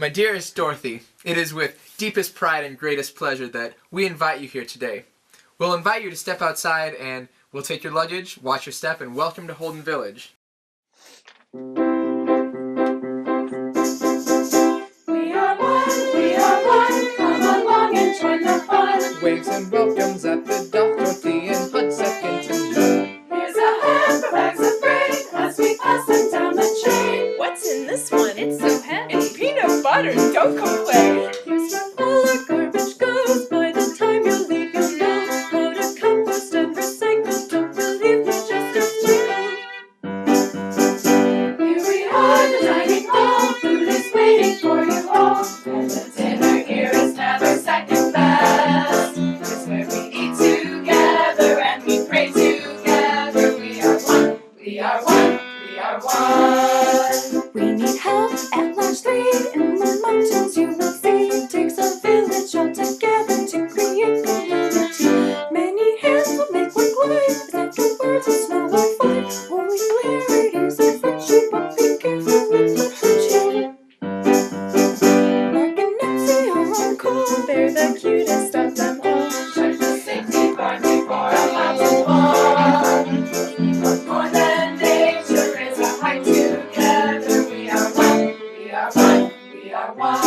My dearest Dorothy, it is with deepest pride and greatest pleasure that we invite you here today. We'll invite you to step outside and we'll take your luggage, watch your step, and welcome to Holden Village. We are one, come along and join the fun. Waves and welcomes at the dock, Dorothy and Hud second to none. Here's a hand for bags of grain as we pass them down the chain. What's in this one? It's so heavy. It's peanut butter, don't complain. Here's where all our garbage goes. By the time you leave, you'll know how to compost and recycle. Don't believe me, just ask Chico. Here we are, the dining hall. Food is waiting for you all. And the dinner here is never second best. It's where we eat together and we pray together. We are one, we are one, we are one. We need help at large 3 in the mountains you will see. It takes a village all together to create community. Many hands will make one glide. It's like the birds of snow will fly. Holy clarities of friendship, but be careful with the hardship. Mark and Nancy are on call. They're the cutest of them all. Check the safety guard before a mountain fall. But more than nature is a hike together. We are one, we are one, we are one.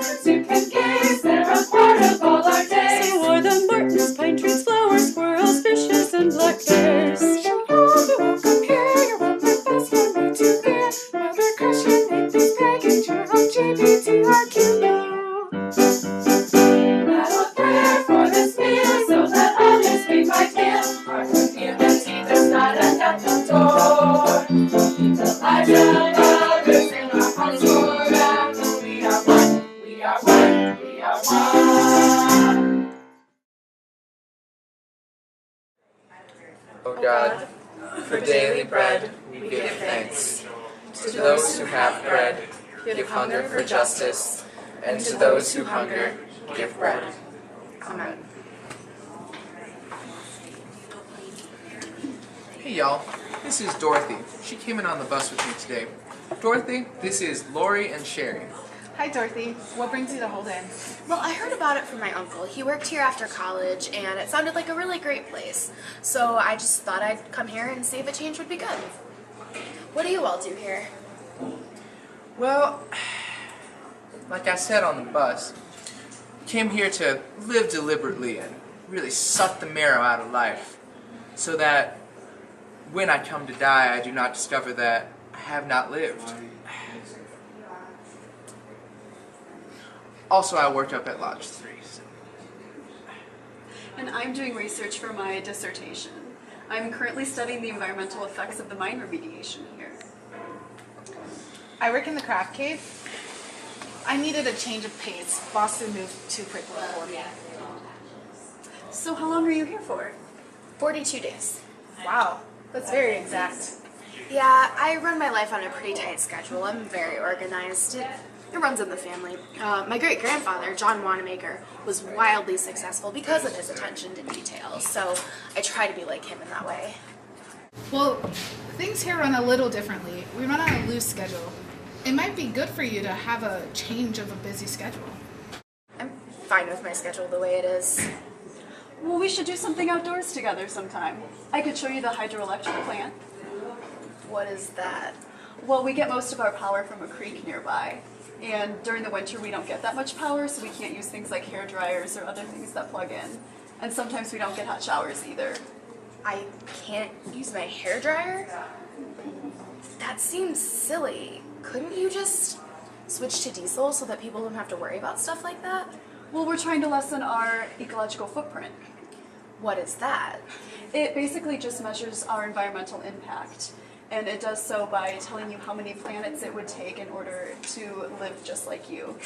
As you can gaze, they're a part of all our days. So are the martins, pine trees, flowers, squirrels, fishes, and black bears. We shall all be welcome here. You're one with us, you're made to bear. Mother crushing in this package, you're on JBTRQ. That'll prayer for this meal so that others may might feel. Our community does not end at the door. The lives of others in our hearts forever. We are one, we are one, we are one. O God, for daily bread we give thanks. To those who have bread, give hunger for justice, and to those who hunger, give bread. Amen. Hey y'all, this is Dorothy. She came in on the bus with me today. Dorothy, this is Lori and Sherry. Hi Dorothy, what brings you to Holden? Well, I heard about it from my uncle. He worked here after college, and it sounded like a really great place. So I just thought I'd come here and see if a change would be good. What do you all do here? Well, like I said on the bus, came here to live deliberately and really suck the marrow out of life, so that when I come to die, I do not discover that I have not lived. Also, I worked up at Lodge 3. So. And I'm doing research for my dissertation. I'm currently studying the environmental effects of the mine remediation here. I work in the craft cave. I needed a change of pace. Boston moved too quickly for me. So how long are you here for? 42 days. Wow, that's very exact. Yeah, I run my life on a pretty tight schedule. I'm very organized. It runs in the family. My great-grandfather, John Wanamaker, was wildly successful because of his attention to detail, so I try to be like him in that way. Well, things here run a little differently. We run on a loose schedule. It might be good for you to have a change of a busy schedule. I'm fine with my schedule the way it is. Well, we should do something outdoors together sometime. I could show you the hydroelectric plant. What is that? Well, we get most of our power from a creek nearby. And during the winter, we don't get that much power, so we can't use things like hair dryers or other things that plug in. And sometimes we don't get hot showers either. I can't use my hairdryer? That seems silly. Couldn't you just switch to diesel so that people don't have to worry about stuff like that? Well, we're trying to lessen our ecological footprint. What is that? It basically just measures our environmental impact. And it does so by telling you how many planets it would take in order to live just like you.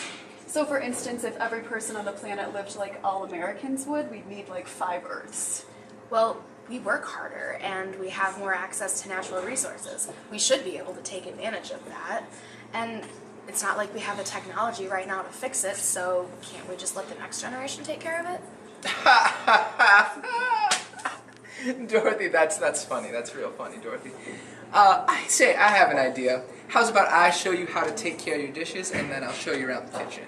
So for instance, if every person on the planet lived like all Americans would, we'd need like 5 Earths. Well, we work harder and we have more access to natural resources. We should be able to take advantage of that. And it's not like we have the technology right now to fix it, so can't we just let the next generation take care of it? Dorothy, that's funny. That's real funny, Dorothy. I say I have an idea. How's about I show you how to take care of your dishes, and then I'll show you around the kitchen.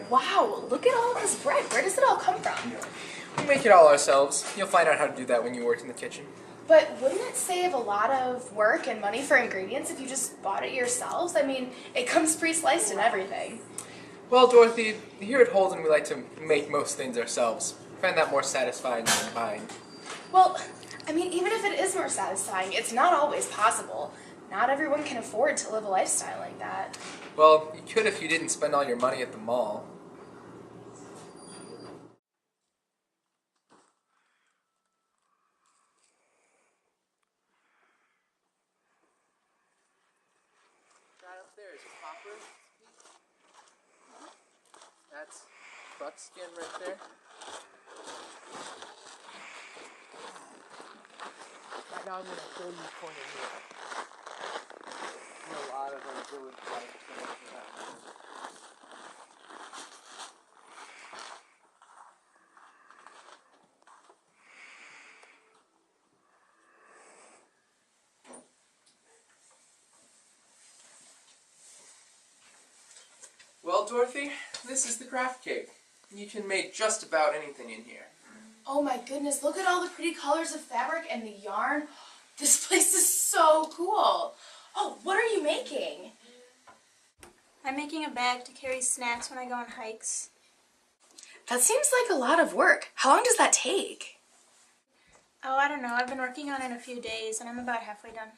Wow, look at all of this bread. Where does it all come from? We make it all ourselves. You'll find out how to do that when you work in the kitchen. But wouldn't it save a lot of work and money for ingredients if you just bought it yourselves? I mean, it comes pre-sliced and everything. Well, Dorothy, here at Holden we like to make most things ourselves. I find that more satisfying than buying. Well, I mean, even if it is more satisfying, it's not always possible. Not everyone can afford to live a lifestyle like that. Well, you could if you didn't spend all your money at the mall. Right up there is copper. That's buckskin right there. Right now I'm in a golden corner here. A lot of our village products are like that. Well, Dorothy, this is the craft cave. You can make just about anything in here. Oh my goodness, look at all the pretty colors of fabric and the yarn. This place is so cool. Oh, what are you making? I'm making a bag to carry snacks when I go on hikes. That seems like a lot of work. How long does that take? Oh, I don't know. I've been working on it a few days and I'm about halfway done.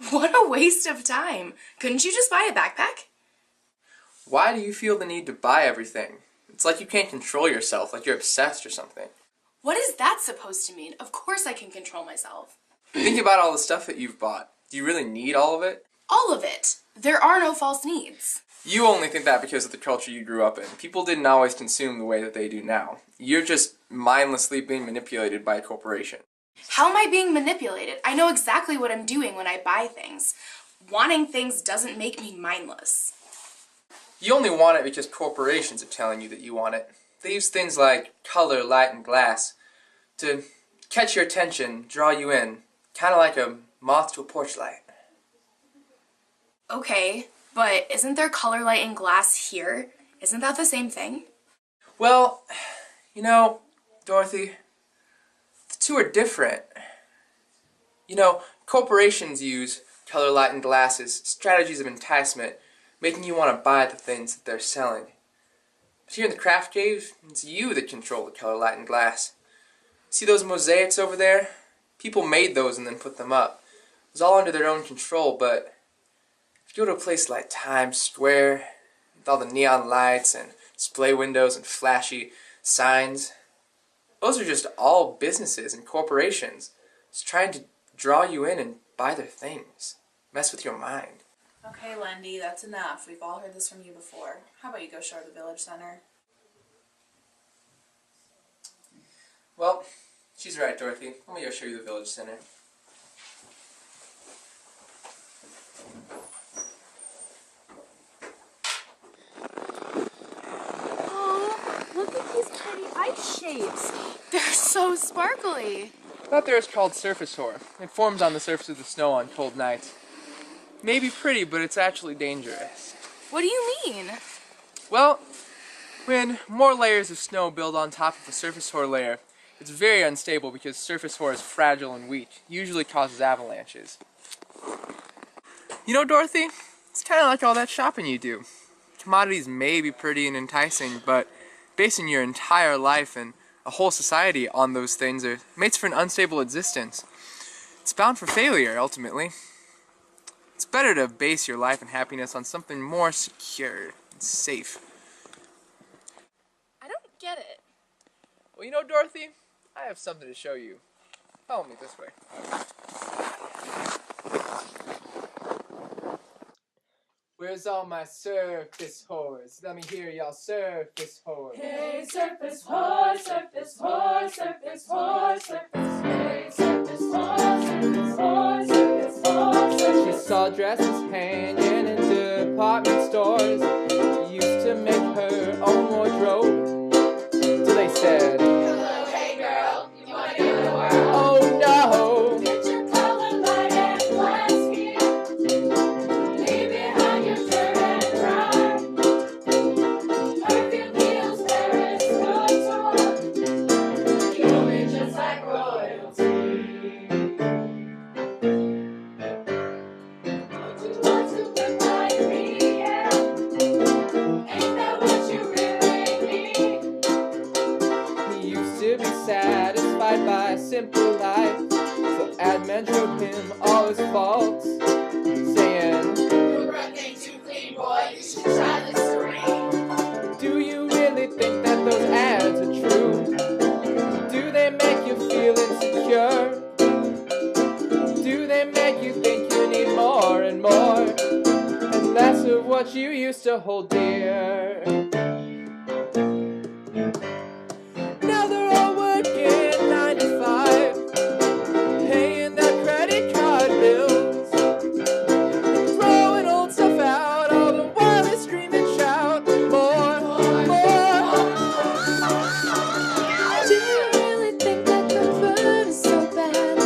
What a waste of time. Couldn't you just buy a backpack? Why do you feel the need to buy everything? It's like you can't control yourself, like you're obsessed or something. What is that supposed to mean? Of course I can control myself. Think about all the stuff that you've bought. Do you really need all of it? All of it. There are no false needs. You only think that because of the culture you grew up in. People didn't always consume the way that they do now. You're just mindlessly being manipulated by a corporation. How am I being manipulated? I know exactly what I'm doing when I buy things. Wanting things doesn't make me mindless. You only want it because corporations are telling you that you want it. They use things like color, light, and glass to catch your attention, draw you in, kind of like a moth to a porch light. Okay, but isn't there color, light, and glass here? Isn't that the same thing? Well, you know, Dorothy, the two are different. You know, corporations use color, light, and glass as strategies of enticement, making you want to buy the things that they're selling. But here in the craft cave, it's you that control the color, light, and glass. See those mosaics over there? People made those and then put them up. It was all under their own control, but if you go to a place like Times Square, with all the neon lights and display windows and flashy signs, those are just all businesses and corporations just trying to draw you in and buy their things. Mess with your mind. Okay, Lindy, that's enough. We've all heard this from you before. How about you go show her the village center? Well, she's right, Dorothy. Let me go show you the village center. Oh, look at these pretty ice shapes. They're so sparkly. That there is called surface horror. It forms on the surface of the snow on cold nights. May be pretty, but it's actually dangerous. What do you mean? Well, when more layers of snow build on top of a surface horror layer, it's very unstable because surface horror is fragile and weak. It usually causes avalanches. You know, Dorothy, it's kind of like all that shopping you do. Commodities may be pretty and enticing, but basing your entire life and a whole society on those things makes for an unstable existence. It's bound for failure, ultimately. It's better to base your life and happiness on something more secure and safe. I don't get it. Well, you know, Dorothy, I have something to show you. Follow me this way. Where's all my surface whores? Let me hear y'all surface whores. Hey, surface whore, surface whore, surface whore, surface. Hey, surface whore, surface whore, surface whore, surface. She saw all dresses hanging in department stores. Used to make her own wardrobe. Till they said, Hello, hey girl, you wanna go to work? oh no. Get your color light and black skin. Leave behind your dirt and pride. Perfume heals Paris couture. You'll be just like royalty. Would you want to look like me? Yeah. Ain't that what you really need? He used to be satisfied by a simple life, so admin showed him all his faults, saying, Your breath ain't too clean, boy. You should try Listerine. do you really think that those ads are true? Do they make you feel insecure? Do they make you think you need more and more, and less of what you used to hold dear? Now they're all working 9 to 5, paying their credit card bills, throwing old stuff out, all the while they scream and shout, more, more. Do you really think that comfort is so bad?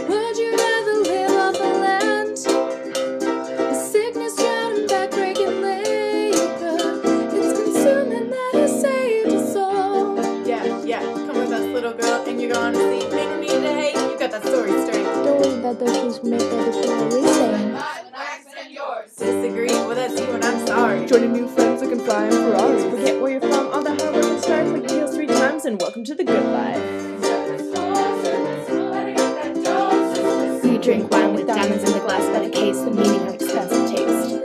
Would you rather live off the land? With sickness drowning back, breaking labor. It's consuming that has saved us all. Yeah, come with us, little girl, and you're gonna see. Ain't no need to hate, you got that story straight. Don't worry that those shoes make that dictionary saying. My wax and yours. Disagree? Well, that's you, and I'm sorry. Joining new friends who can fly in Ferraris. Forget where you're from, all the hard work and strife. Like heels 3 times, and welcome to the good life. We drink wine with diamonds in the glass that encase the meaning of expensive taste.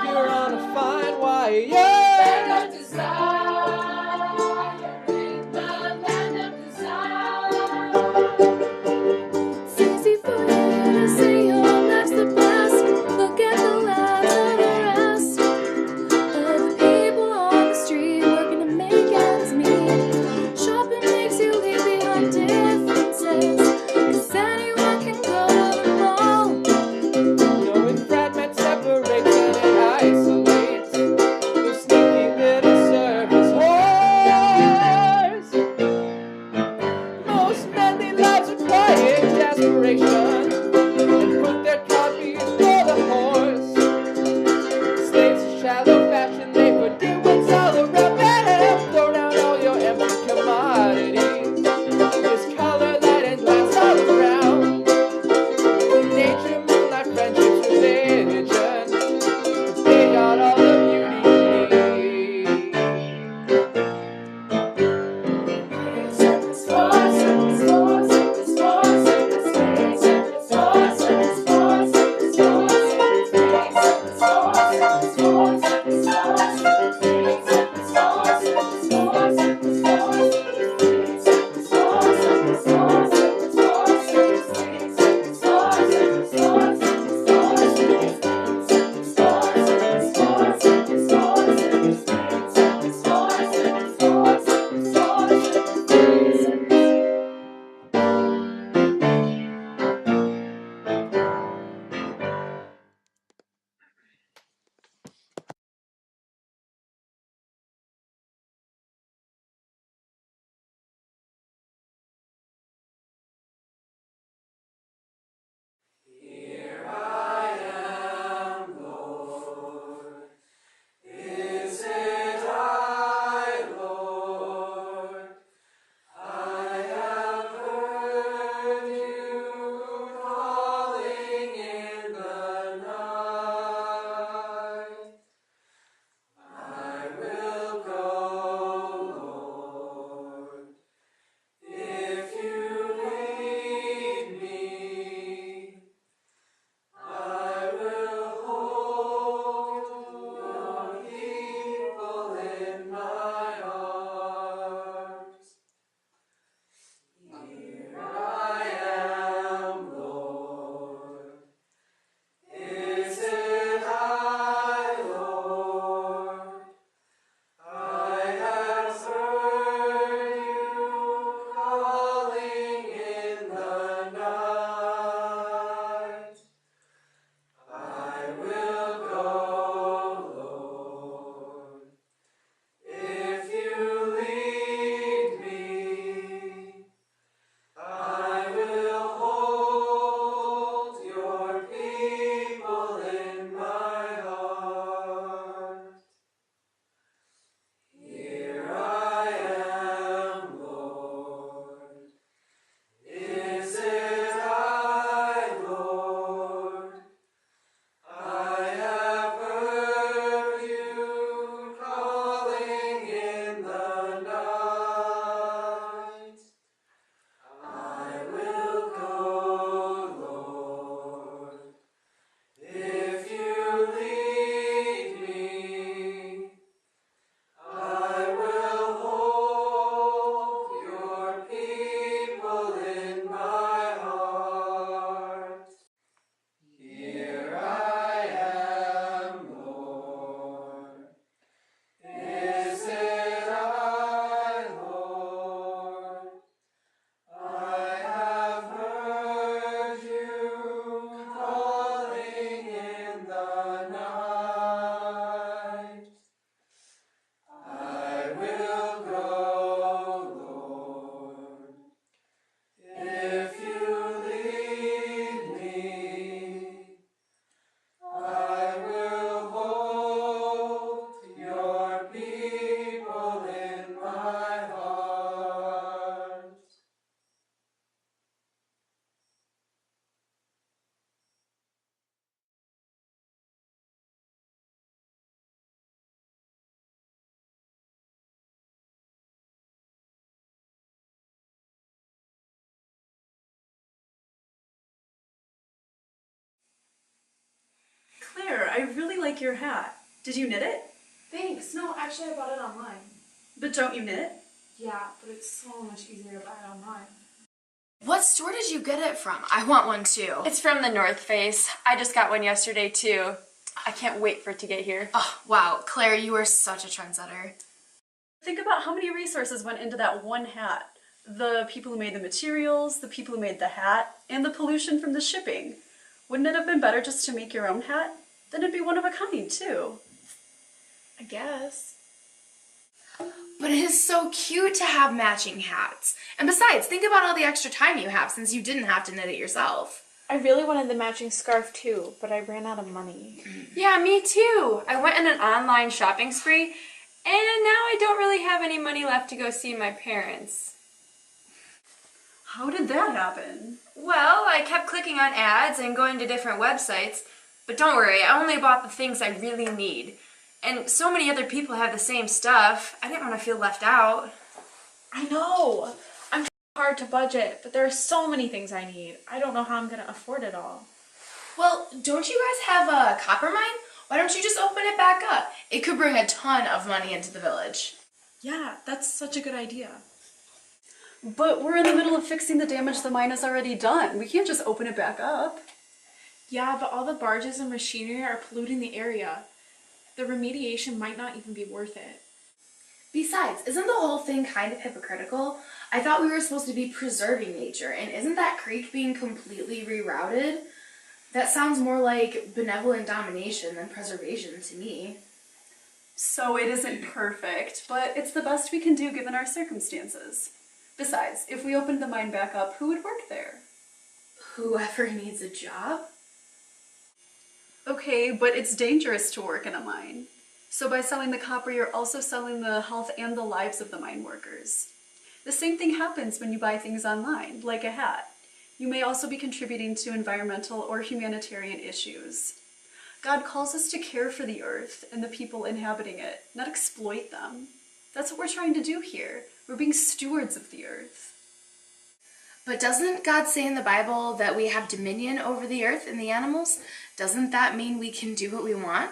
You're on a fine wire. It's easy for you to say your life's the best. Look at the lives of the rest of the people on the street working to make ends meet. Shopping makes you leave behind differences, 'cause anyone can go to the mall. No, it fragments, separates, and it isolates. Those I really like your hat. Did you knit it? Thanks. No, actually I bought it online. But don't you knit? Yeah, but it's so much easier to buy it online. What store did you get it from? I want one too. It's from the North Face. I just got one yesterday too. I can't wait for it to get here. Oh, wow. Claire, you are such a trendsetter. Think about how many resources went into that one hat. The people who made the materials, the people who made the hat, and the pollution from the shipping. Wouldn't it have been better just to make your own hat? Then it'd be one of a kind too. I guess. But it is so cute to have matching hats. And besides, think about all the extra time you have since you didn't have to knit it yourself. I really wanted the matching scarf too, but I ran out of money. Yeah, me too. I went on an online shopping spree, and now I don't really have any money left to go see my parents. How did that happen? Well, I kept clicking on ads and going to different websites, but don't worry, I only bought the things I really need. And so many other people have the same stuff. I didn't want to feel left out. I know! I'm hard to budget, but there are so many things I need. I don't know how I'm gonna afford it all. Well, don't you guys have a copper mine? Why don't you just open it back up? It could bring a ton of money into the village. Yeah, that's such a good idea. But we're in the middle of fixing the damage the mine has already done. We can't just open it back up. Yeah, but all the barges and machinery are polluting the area. The remediation might not even be worth it. Besides, isn't the whole thing kind of hypocritical? I thought we were supposed to be preserving nature, and isn't that creek being completely rerouted? That sounds more like benevolent domination than preservation to me. So it isn't perfect, but it's the best we can do given our circumstances. Besides, if we opened the mine back up, who would work there? Whoever needs a job? Okay, but it's dangerous to work in a mine. So by selling the copper, you're also selling the health and the lives of the mine workers. The same thing happens when you buy things online, like a hat. You may also be contributing to environmental or humanitarian issues. God calls us to care for the earth and the people inhabiting it, not exploit them. That's what we're trying to do here. We're being stewards of the earth. But doesn't God say in the Bible that we have dominion over the earth and the animals? Doesn't that mean we can do what we want?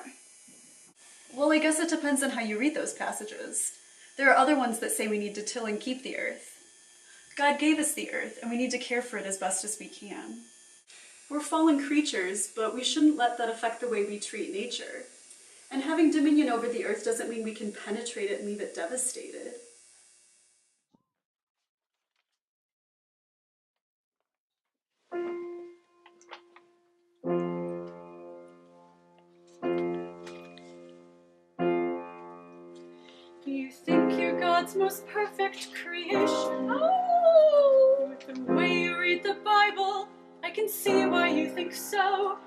Well, I guess it depends on how you read those passages. There are other ones that say we need to till and keep the earth. God gave us the earth, and we need to care for it as best as we can. We're fallen creatures, but we shouldn't let that affect the way we treat nature. And having dominion over the earth doesn't mean we can penetrate it and leave it devastated. You think you're God's most perfect creation. Oh! With the way you read the Bible, I can see why you think so.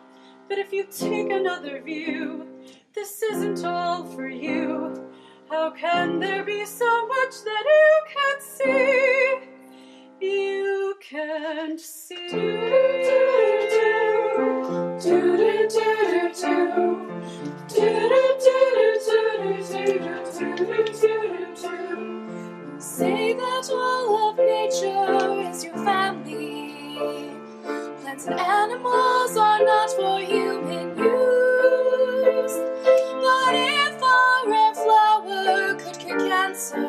But if you take another view, this isn't all for you. How can there be so much that you can't see? You can't see. Say that all of nature is your family. Plants and animals are not for human use. But if a rare flower could cure cancer,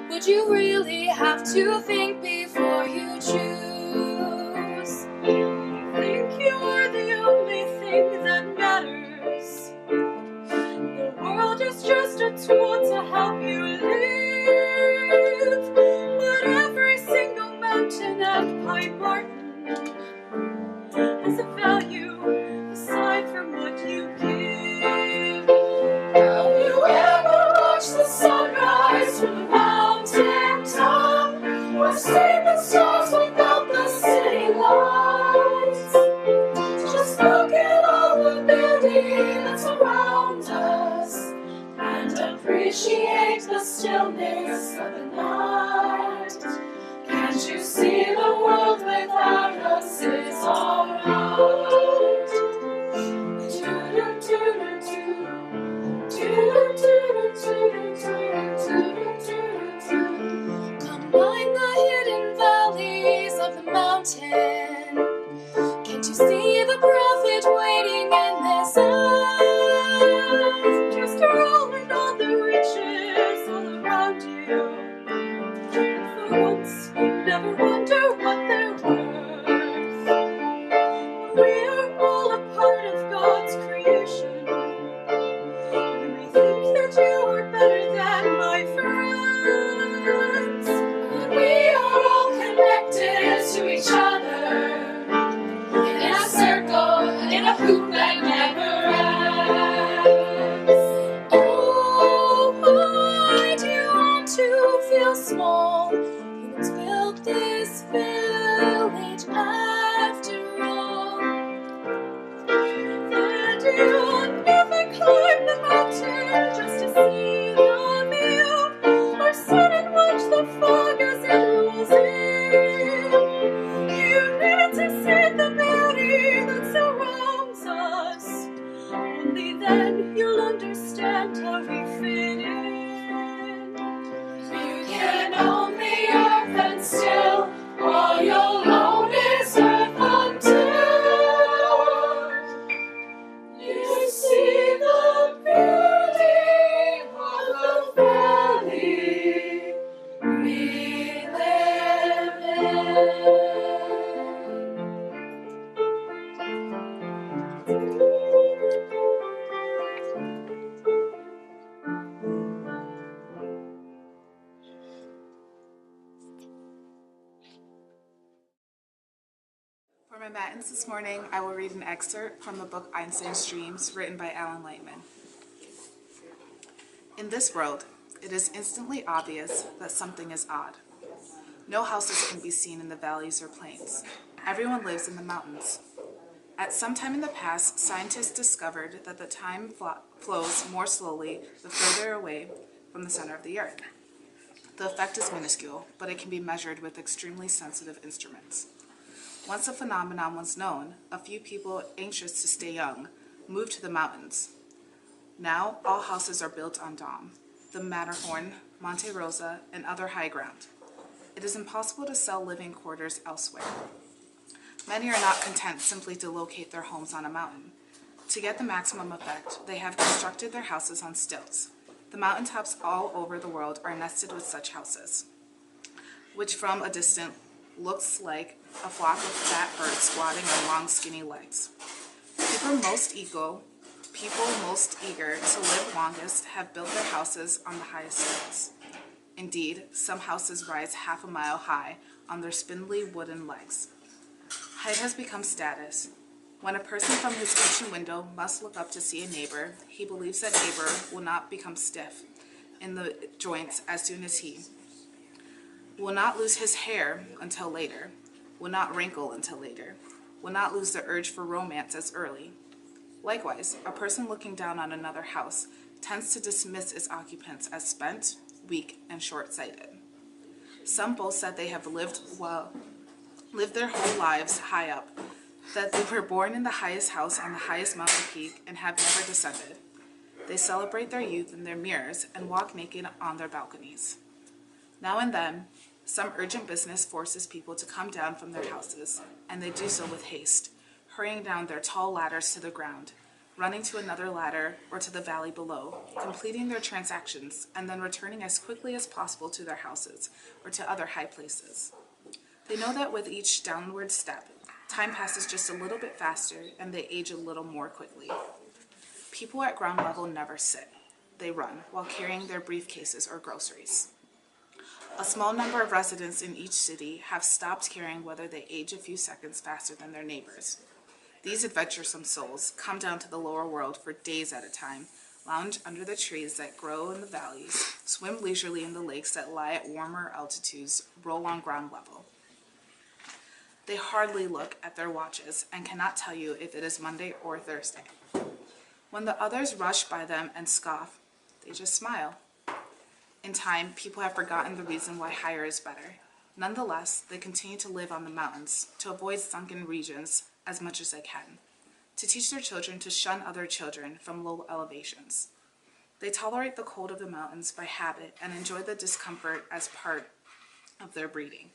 would you really have to think before you choose? You think you're the only thing that matters. The world is just a tool to help you live. But every single mountain and pine barton has a value aside from what you give. Have you ever watched the sunrise from the mountain top? Or then you'll understand how we fit in. You can own the earth and still all you'll own is earth until you see the beauty of the valley we live in. For my matins this morning, I will read an excerpt from the book Einstein's Dreams, written by Alan Lightman. In this world, it is instantly obvious that something is odd. No houses can be seen in the valleys or plains. Everyone lives in the mountains. At some time in the past, scientists discovered that the time flows more slowly the further away from the center of the earth. The effect is minuscule, but it can be measured with extremely sensitive instruments. Once the phenomenon was known, a few people anxious to stay young moved to the mountains. Now, all houses are built on Dom, the Matterhorn, Monte Rosa, and other high ground. It is impossible to sell living quarters elsewhere. Many are not content simply to locate their homes on a mountain. To get the maximum effect, they have constructed their houses on stilts. The mountaintops all over the world are nested with such houses, which from a distance looks like a flock of fat birds squatting on long, skinny legs. People most eager to live longest have built their houses on the highest stilts. Indeed, some houses rise half a mile high on their spindly wooden legs. Height has become status. When a person from his kitchen window must look up to see a neighbor, he believes that neighbor will not become stiff in the joints as soon as he will not lose his hair until later, will not wrinkle until later, will not lose the urge for romance as early. Likewise, a person looking down on another house tends to dismiss its occupants as spent, weak, and short-sighted. Some boast that they have lived their whole lives high up, that they were born in the highest house on the highest mountain peak and have never descended. They celebrate their youth in their mirrors and walk naked on their balconies. Now and then, some urgent business forces people to come down from their houses, and they do so with haste, hurrying down their tall ladders to the ground, running to another ladder or to the valley below, completing their transactions, and then returning as quickly as possible to their houses or to other high places. They know that with each downward step, time passes just a little bit faster and they age a little more quickly. People at ground level never sit. They run while carrying their briefcases or groceries. A small number of residents in each city have stopped caring whether they age a few seconds faster than their neighbors. These adventuresome souls come down to the lower world for days at a time, lounge under the trees that grow in the valleys, swim leisurely in the lakes that lie at warmer altitudes, roll on ground level. They hardly look at their watches and cannot tell you if it is Monday or Thursday. When the others rush by them and scoff, they just smile. In time, people have forgotten the reason why higher is better. Nonetheless, they continue to live on the mountains, to avoid sunken regions as much as they can, to teach their children to shun other children from low elevations. They tolerate the cold of the mountains by habit and enjoy the discomfort as part of their breeding.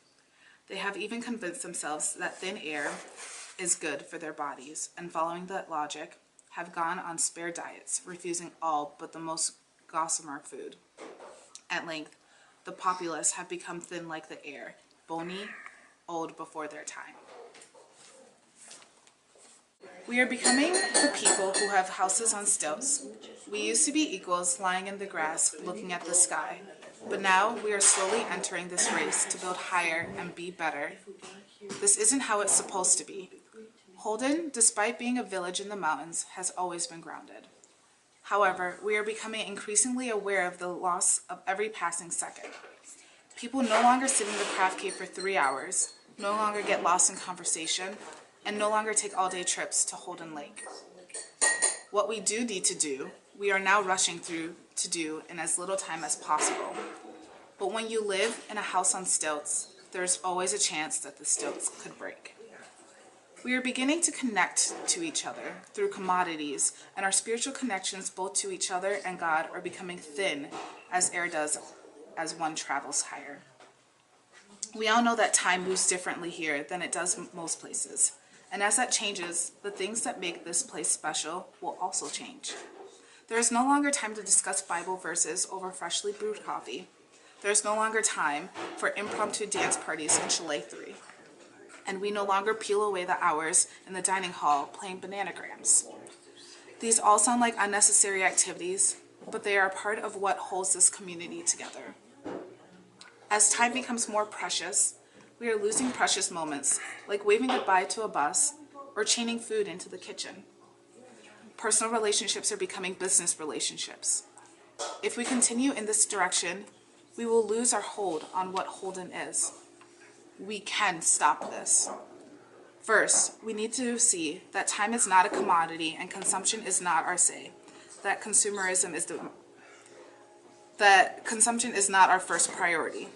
They have even convinced themselves that thin air is good for their bodies, and following that logic, have gone on spare diets, refusing all but the most gossamer food. At length, the populace have become thin like the air, bony, old before their time. We are becoming the people who have houses on stilts. We used to be equals lying in the grass looking at the sky, but now we are slowly entering this race to build higher and be better. This isn't how it's supposed to be. Holden, despite being a village in the mountains, has always been grounded. However, we are becoming increasingly aware of the loss of every passing second. People no longer sit in the craft cave for 3 hours, no longer get lost in conversation, and no longer take all-day trips to Holden Lake. What we do need to do, we are now rushing through to do in as little time as possible. But when you live in a house on stilts, there's always a chance that the stilts could break. We are beginning to connect to each other through commodities, and our spiritual connections both to each other and God are becoming thin as air does as one travels higher. We all know that time moves differently here than it does most places. And as that changes, the things that make this place special will also change. There is no longer time to discuss Bible verses over freshly brewed coffee. There is no longer time for impromptu dance parties in Chalet 3. And we no longer peel away the hours in the dining hall playing bananagrams. These all sound like unnecessary activities, but they are a part of what holds this community together. As time becomes more precious, we are losing precious moments, like waving goodbye to a bus or chaining food into the kitchen. Personal relationships are becoming business relationships. If we continue in this direction, we will lose our hold on what Holden is. We can stop this. First, we need to see that time is not a commodity and consumption is not our say, that consumption is not our first priority.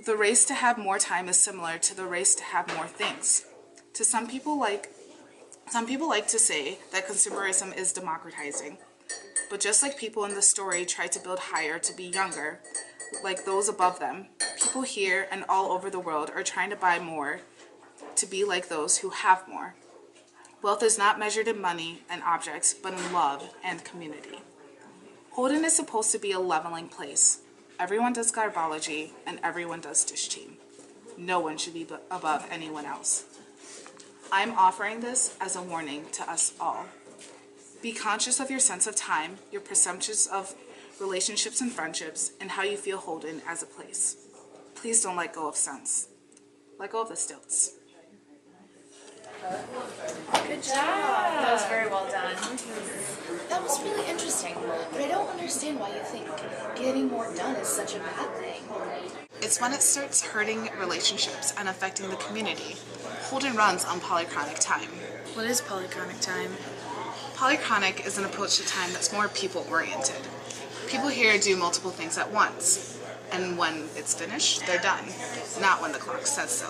The race to have more time is similar to the race to have more things. Some people like to say that consumerism is democratizing, but just like people in the story tried to build higher to be younger, like those above them, people here and all over the world are trying to buy more to be like those who have more. Wealth is not measured in money and objects, but in love and community. Holden is supposed to be a leveling place. Everyone does garbology and everyone does dish team. No one should be above anyone else. I'm offering this as a warning to us all. Be conscious of your sense of time, your perceptions of relationships and friendships, and how you feel Holden as a place. Please don't let go of sense. Let go of the stilts. Good job. That was very well done. That was really interesting, but I don't understand why you think getting more done is such a bad thing. It's when it starts hurting relationships and affecting the community. Holden runs on polychronic time. What is polychronic time? Polychronic is an approach to time that's more people-oriented. People here do multiple things at once, and when it's finished, they're done, not when the clock says so.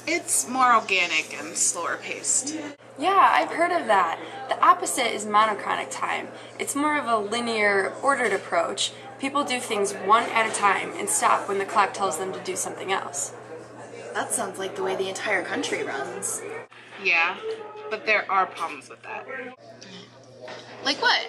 It's more organic and slower paced. Yeah, I've heard of that. The opposite is monochronic time. It's more of a linear, ordered approach. People do things one at a time and stop when the clock tells them to do something else. That sounds like the way the entire country runs. Yeah, but there are problems with that. Like what?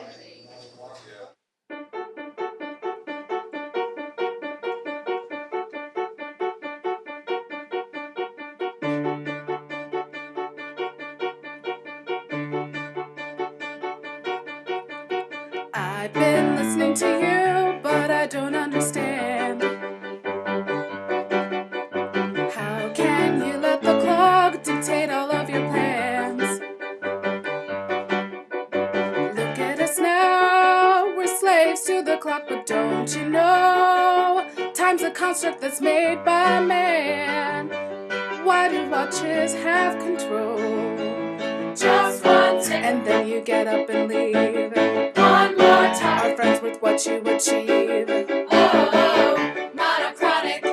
I've been listening to you, but I don't understand. How can you let the clock dictate all of your plans? Look at us now, we're slaves to the clock, but don't you know? Time's a construct that's made by man. Why do watches have control? Just one tick, and then you get up and leave. One more time, are friends with what you achieve. Oh, monochronic,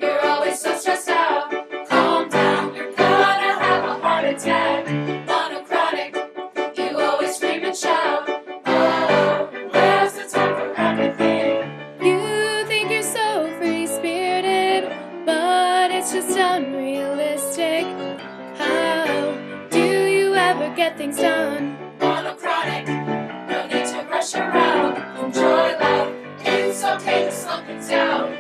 you're always so stressed out. Calm down, you're gonna have a heart attack. Monochronic, you always scream and shout. Oh, where's the time for everything? You think you're so free-spirited, but it's just unrealistic. How do you ever get things done? Monochronic, no need to rush around. Enjoy life, it's okay to slow things down.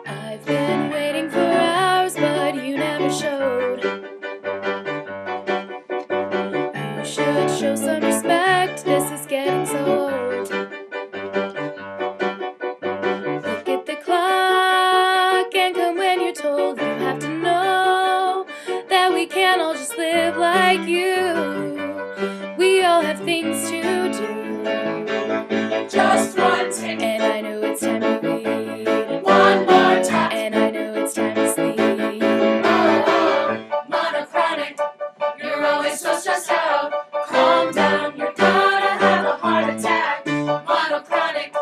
I've been waiting for hours, but you never showed. You should show some respect, this is getting so old. Look at the clock and come when you're told. You have to know that we can't all just live like you. We all have things to do. Just one tick, And I know it's time to read. one more time. And I know it's time to sleep. Oh, monochronic, you're always so stressed out. Calm down, you're gonna have a heart attack. Monochronic,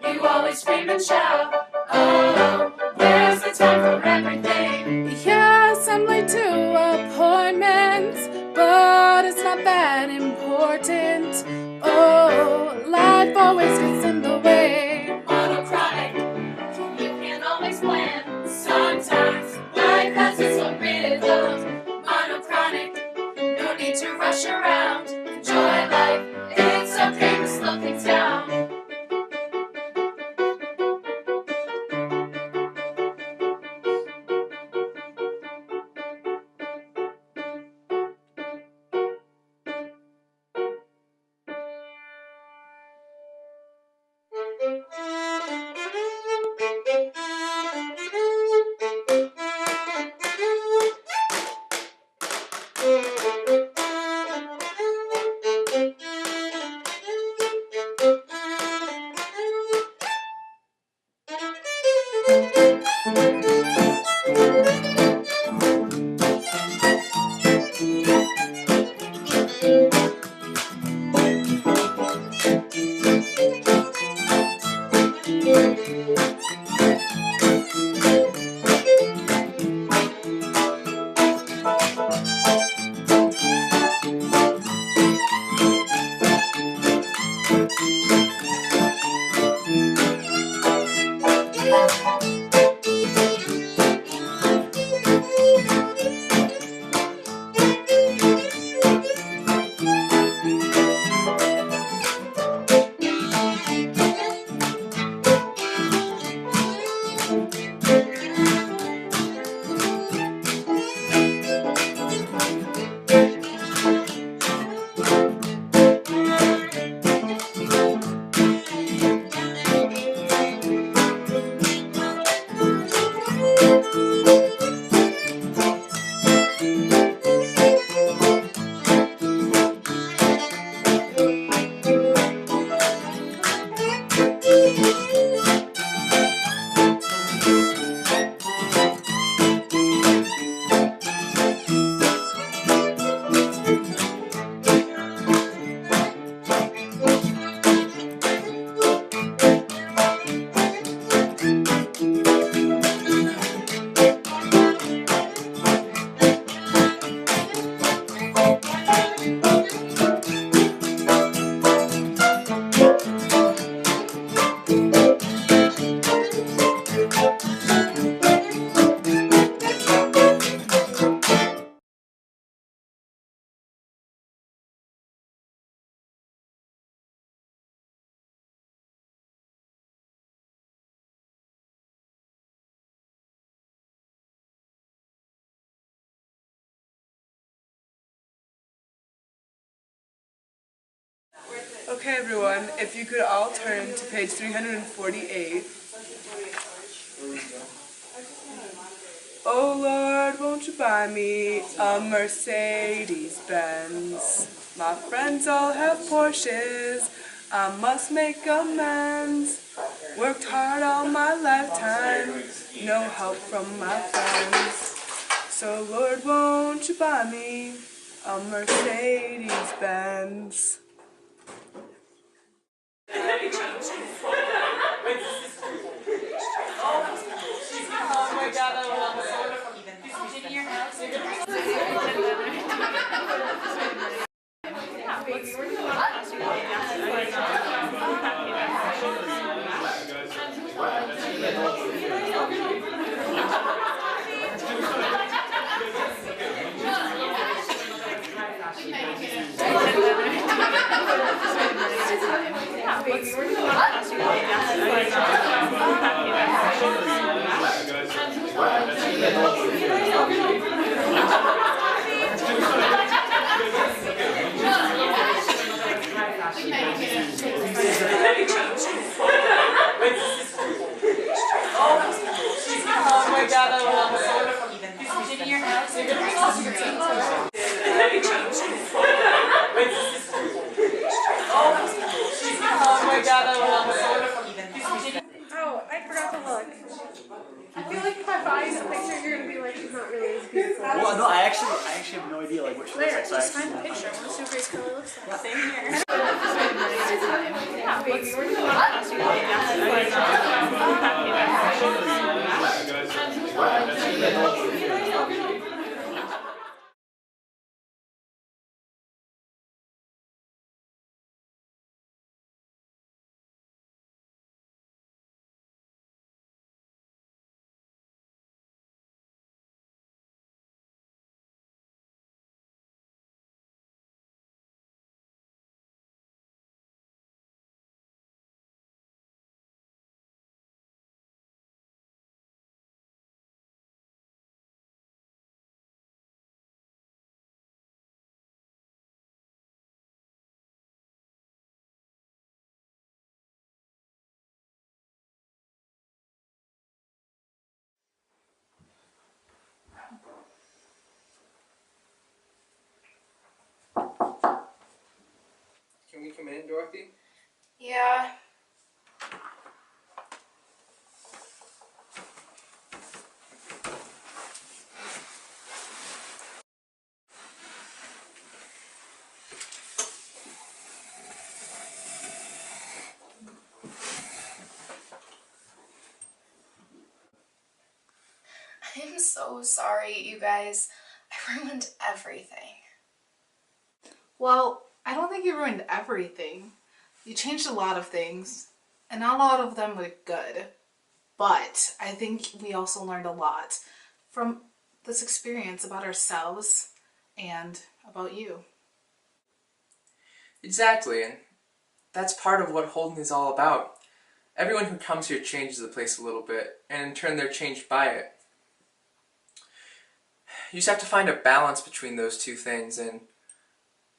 you always scream and shout. always gets in the way. Monochronic, you can't always plan. Sometimes life has its own rhythm. Monochronic, no need to rush around. Enjoy life, it's okay to slow things down. Okay everyone, if you could all turn to page 348. Oh Lord, won't you buy me a Mercedes-Benz? My friends all have Porsches, I must make amends. Worked hard all my lifetime, no help from my friends. So Lord, won't you buy me a Mercedes-Benz? Oh my God, I love it. Oh my God, I love it. In your house? Oh my God, I love it. Oh, I forgot to look. I feel like if I buy you a picture, you're gonna be like, she's not really as beautiful. Well, no, I actually have no idea like what she looks Where? like. So Just find the picture. I want to see what Grace Kelly looks like. Same here. Dorothy? Yeah. I'm so sorry, you guys. I ruined everything. Well, I don't think you ruined everything. You changed a lot of things, and not a lot of them were good. But I think we also learned a lot from this experience about ourselves and about you. Exactly, and that's part of what Holden is all about. Everyone who comes here changes the place a little bit, and in turn they're changed by it. You just have to find a balance between those two things, and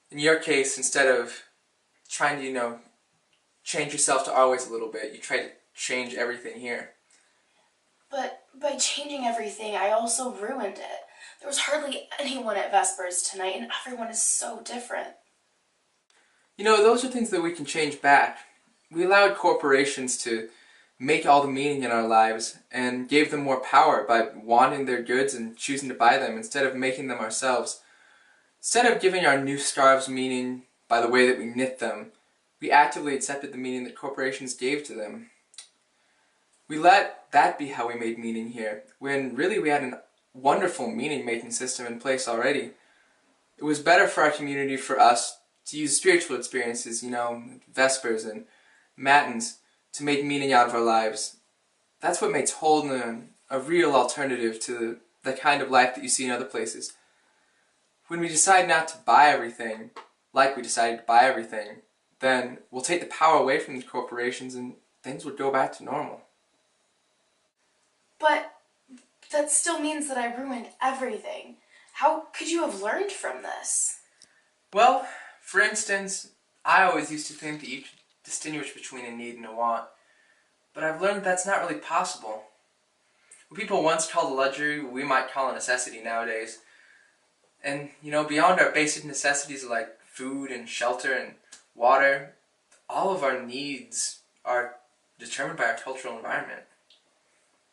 in your case, instead of trying to, change yourself to always a little bit, you try to change everything here. But by changing everything, I also ruined it. There was hardly anyone at Vespers tonight, and everyone is so different. Those are things that we can change back. We allowed corporations to make all the meaning in our lives and gave them more power by wanting their goods and choosing to buy them instead of making them ourselves. Instead of giving our new scarves meaning by the way that we knit them, we actively accepted the meaning that corporations gave to them. We let that be how we made meaning here, when really we had a wonderful meaning-making system in place already. It was better for our community for us to use spiritual experiences, Vespers and Matins, to make meaning out of our lives. That's what makes Holden a real alternative to the kind of life that you see in other places. When we decide not to buy everything, like we decided to buy everything, then we'll take the power away from these corporations and things would go back to normal. But that still means that I ruined everything. How could you have learned from this? Well, for instance, I always used to think that you could distinguish between a need and a want, but I've learned that's not really possible. What people once called a luxury, we might call a necessity nowadays. And, beyond our basic necessities like food and shelter and water, all of our needs are determined by our cultural environment.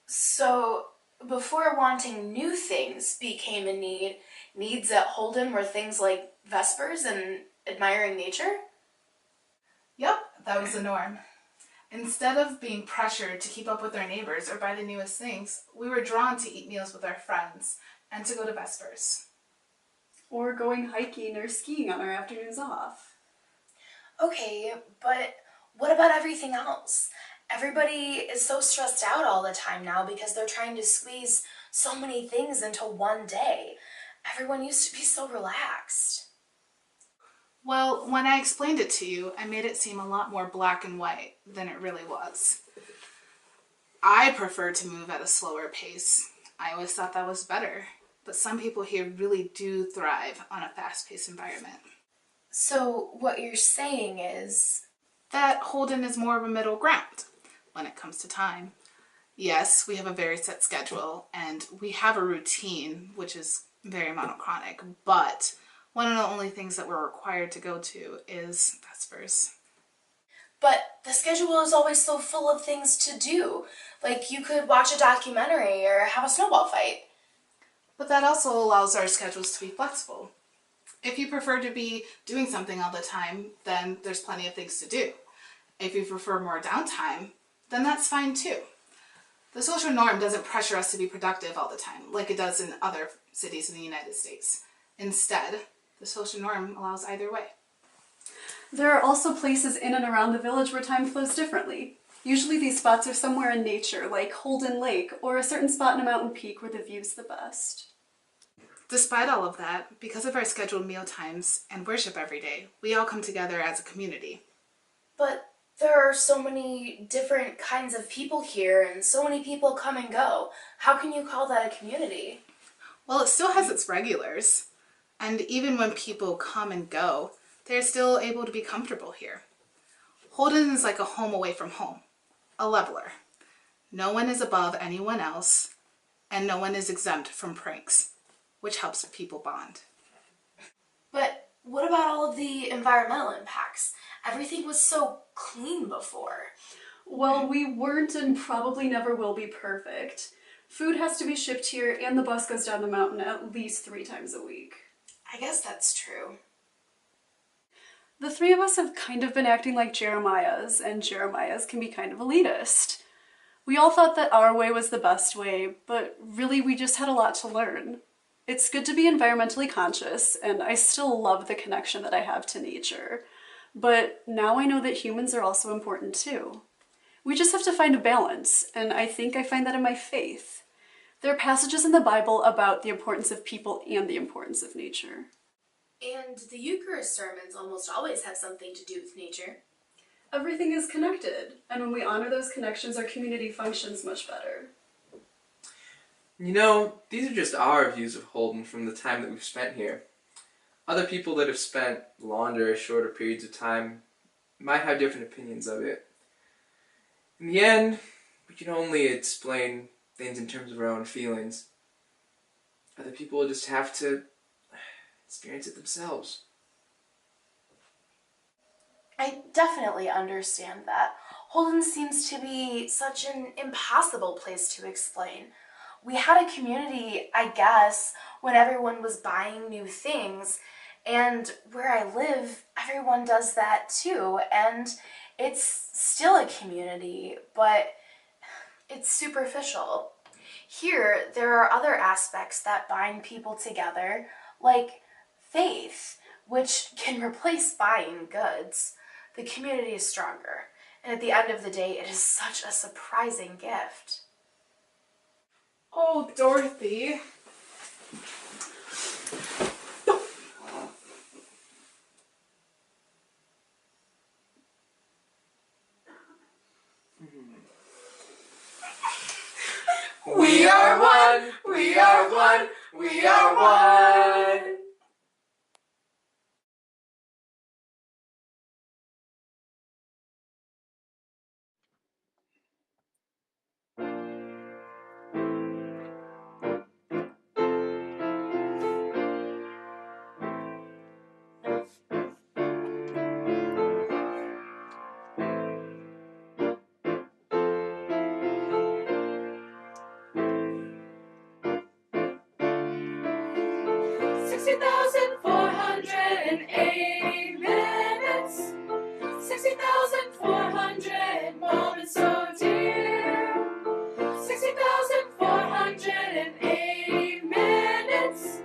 So, before wanting new things became a need, needs at Holden were things like Vespers and admiring nature? Yep, that was the norm. Instead of being pressured to keep up with our neighbors or buy the newest things, we were drawn to eat meals with our friends and to go to Vespers. Or going hiking or skiing on our afternoons off. Okay, but what about everything else? Everybody is so stressed out all the time now because they're trying to squeeze so many things into one day. Everyone used to be so relaxed. Well, when I explained it to you, I made it seem a lot more black and white than it really was. I prefer to move at a slower pace. I always thought that was better. But some people here really do thrive on a fast-paced environment. So what you're saying is that Holden is more of a middle ground when it comes to time. Yes, we have a very set schedule and we have a routine, which is very monochronic, but one of the only things that we're required to go to is Vespers. But the schedule is always so full of things to do. Like you could watch a documentary or have a snowball fight. But that also allows our schedules to be flexible. If you prefer to be doing something all the time, then there's plenty of things to do. If you prefer more downtime, then that's fine too. The social norm doesn't pressure us to be productive all the time, like it does in other cities in the United States. Instead, the social norm allows either way. There are also places in and around the village where time flows differently. Usually these spots are somewhere in nature, like Holden Lake, or a certain spot in a mountain peak where the view's the best. Despite all of that, because of our scheduled meal times and worship every day, we all come together as a community. But there are so many different kinds of people here and so many people come and go. How can you call that a community? Well, it still has its regulars. And even when people come and go, they're still able to be comfortable here. Holden is like a home away from home, a leveler. No one is above anyone else, and no one is exempt from pranks, which helps people bond. But what about all of the environmental impacts? Everything was so clean before. Well, we weren't and probably never will be perfect. Food has to be shipped here and the bus goes down the mountain at least 3 times a week. I guess that's true. The 3 of us have kind of been acting like Jeremiahs, and Jeremiahs can be kind of elitist. We all thought that our way was the best way, but really we just had a lot to learn. It's good to be environmentally conscious, and I still love the connection that I have to nature. But now I know that humans are also important too. We just have to find a balance, and I think I find that in my faith. There are passages in the Bible about the importance of people and the importance of nature. And the Eucharist sermons almost always have something to do with nature. Everything is connected, and when we honor those connections, our community functions much better. You know, these are just our views of Holden from the time that we've spent here. Other people that have spent longer or shorter periods of time might have different opinions of it. In the end, we can only explain things in terms of our own feelings. Other people will just have to experience it themselves. I definitely understand that. Holden seems to be such an impossible place to explain. We had a community, I guess, when everyone was buying new things, and where I live, everyone does that too, and it's still a community, but it's superficial. Here, there are other aspects that bind people together, like faith, which can replace buying goods. The community is stronger, and at the end of the day, it is such a surprising gift. Oh, Dorothy. We are one, we are one, we are one. Minutes, 60,400 moments so dear, 60,480 minutes.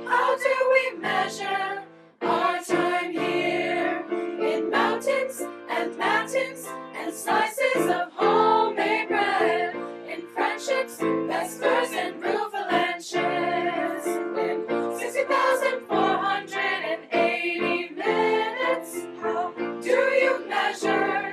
How do we measure our time here? In mountains and matins and slices of homemade bread, in friendships, vespers and roofalanches. In 60,480 minutes, how do you measure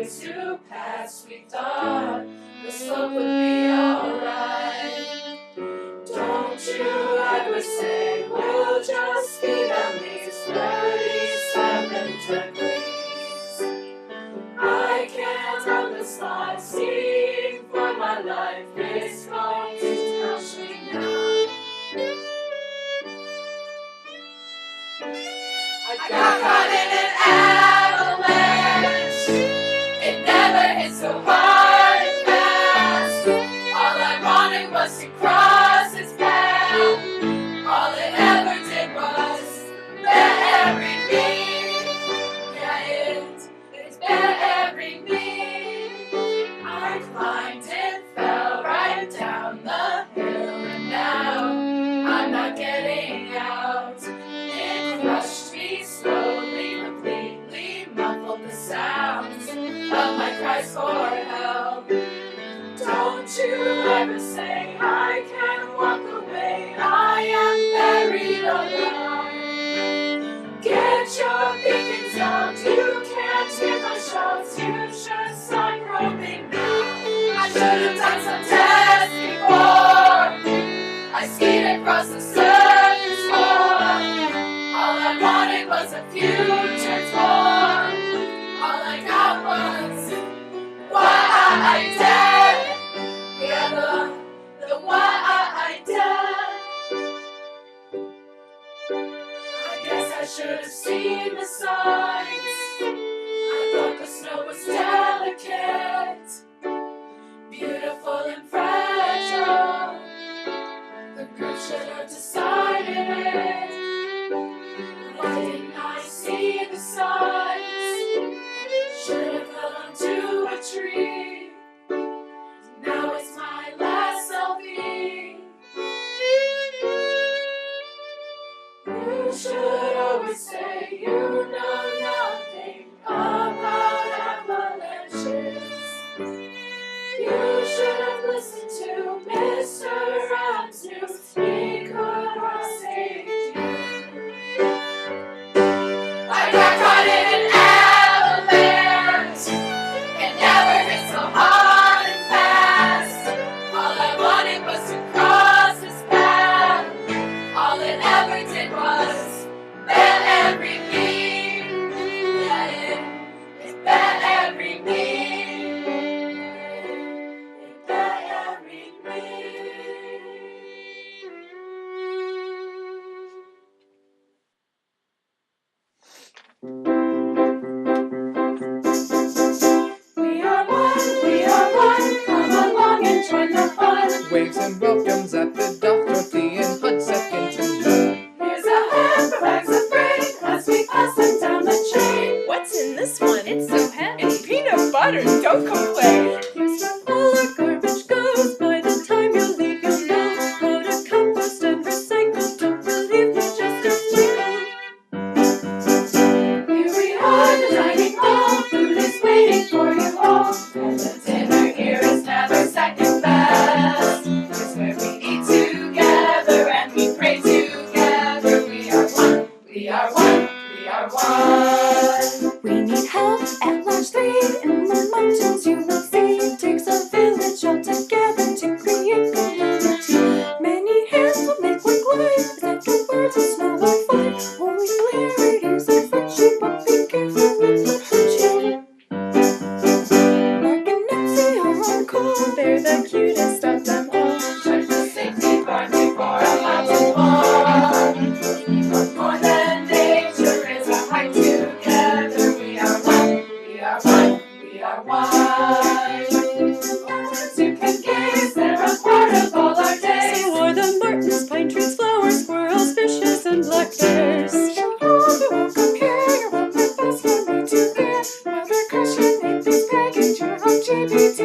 days to pass, we thought the slope would be alright. Don't you ever say we'll just be down these 37 degrees. I can't help but start seeing for my life is going to crush me now. I got caught in an avalanche. It never hit so hard and fast. All I wanted was to cross its path. All it ever did was bury me. Yeah, it buried me. I climbed and fell right down the hill, and now I'm not getting out. It crushed me slowly, completely muffled the sounds of my cries for help. Don't you ever say I can't walk away, I am buried alone. Get your beacons out, you can't hear my shouts, you should start groping now. I should have done some tests before I skied across the surface floor. All I wanted was a future tour. All I got was why I did. Yeah, the why I did. I guess I should have seen the signs. I thought the snow was delicate, beautiful and fragile. The girl should have decided it. Why didn't I see the signs? Should have held on to a tree. Now it's my last selfie. You should always say you know nothing about avalanches. You should have listened to Mr. Rams news. He could have saved you. I got caught in an avalanche. It never hit so hard and fast. All I wanted was to cross this path. All it ever did was bury me. Yeah, it buried me. It buried me. We are one, come along and join the fun. Waves and welcomes at the dock, Dorothy and Hud second to none. Here's a hand for bags of grain as we pass them down the chain. What's in this one? It's so heavy. It's peanut butter, don't complain. Here's where all our garbage goes. By the time you leave, you'll know how to compost and recycle. Don't believe me, just explain. Here we are, the dining hall. Food is waiting for you all. And the dinner here is never second best. It's where we eat together and we pray together. We are one, we are one, we are one. We need help at Lodge 3 in the mountains. You will see it takes a village all together to create community. Many hands will make one glide. It's like the birds of snow will fly. Holy clarities and friendship, but be careful with the hurt you. Mark and Nancy are on call. They're the cutest of them all. Check the safety guard before a mountain wall. But more than nature is a hike together. We are one, we are one, we are one. As you can gaze, they're a part of all our days. So are the martins, pine trees, flowers, squirrels, fishes, and black bears. You're welcome here, you're welcome fast, you're made to bear. Mother Crush and Nathan's package, you're on GBT,